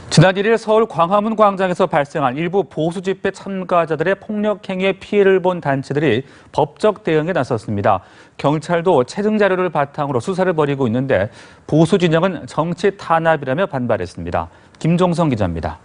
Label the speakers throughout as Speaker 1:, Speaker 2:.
Speaker 1: 지난 1일 서울 광화문 광장에서 발생한 일부 보수 집회 참가자들의 폭력 행위에 피해를 본 단체들이 법적 대응에 나섰습니다. 경찰도 체증 자료를 바탕으로 수사를 벌이고 있는데 보수 진영은 정치 탄압이라며 반발했습니다. 김종성 기자입니다.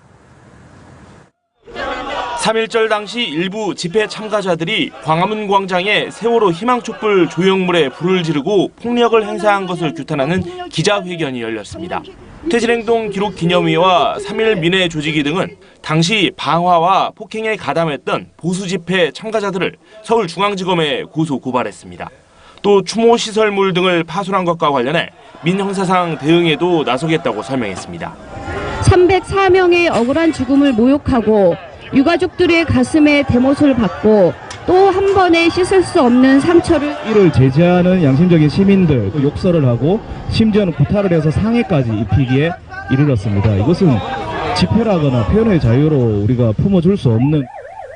Speaker 2: 3.1절 당시 일부 집회 참가자들이 광화문 광장에 세월호 희망촛불 조형물에 불을 지르고 폭력을 행사한 것을 규탄하는 기자회견이 열렸습니다. 퇴진행동 기록기념회와 3.1 민해 조직위 등은 당시 방화와 폭행에 가담했던 보수 집회 참가자들을 서울중앙지검에 고소 고발했습니다. 또 추모 시설물 등을 파손한 것과 관련해 민형사상 대응에도 나서겠다고 설명했습니다.
Speaker 3: 304명의 억울한 죽음을 모욕하고 유가족들의 가슴에 대못을 받고 또 한 번에 씻을 수 없는 상처를
Speaker 4: 이를 제지하는 양심적인 시민들 욕설을 하고 심지어는 구타를 해서 상해까지 입히기에 이르렀습니다. 이것은 집회라거나 표현의 자유로 우리가 품어줄 수 없는.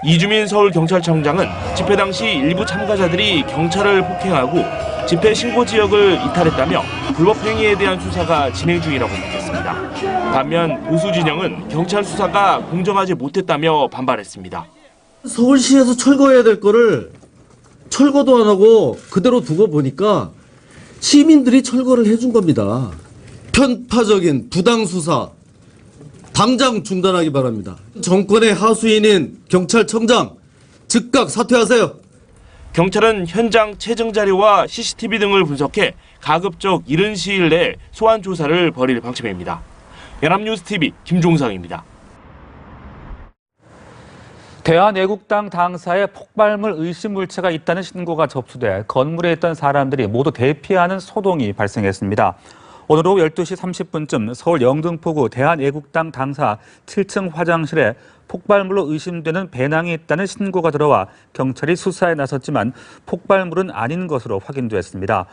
Speaker 2: 이주민 서울경찰청장은 집회 당시 일부 참가자들이 경찰을 폭행하고 집회 신고 지역을 이탈했다며 불법 행위에 대한 수사가 진행 중이라고 밝혔습니다. 반면 보수 진영은 경찰 수사가 공정하지 못했다며 반발했습니다.
Speaker 5: 서울시에서 철거해야 될 거를 철거도 안 하고 그대로 두고 보니까 시민들이 철거를 해준 겁니다. 편파적인 부당수사 당장 중단하기 바랍니다. 정권의 하수인인 경찰청장 즉각 사퇴하세요.
Speaker 2: 경찰은 현장 체증 자료와 CCTV 등을 분석해 가급적 이른 시일 내에 소환 조사를 벌일 방침입니다. 연합뉴스TV 김종상입니다.
Speaker 1: 대한애국당 당사에 폭발물 의심 물체가 있다는 신고가 접수돼 건물에 있던 사람들이 모두 대피하는 소동이 발생했습니다. 오늘 오후 12시 30분쯤 서울 영등포구 대한애국당 당사 7층 화장실에 폭발물로 의심되는 배낭이 있다는 신고가 들어와 경찰이 수사에 나섰지만 폭발물은 아닌 것으로 확인됐습니다.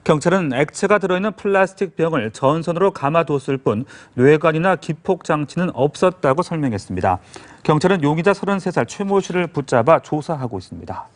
Speaker 1: 경찰은 액체가 들어있는 플라스틱 병을 전선으로 감아뒀을 뿐 뇌관이나 기폭 장치는 없었다고 설명했습니다. 경찰은 용의자 33살 최모 씨를 붙잡아 조사하고 있습니다.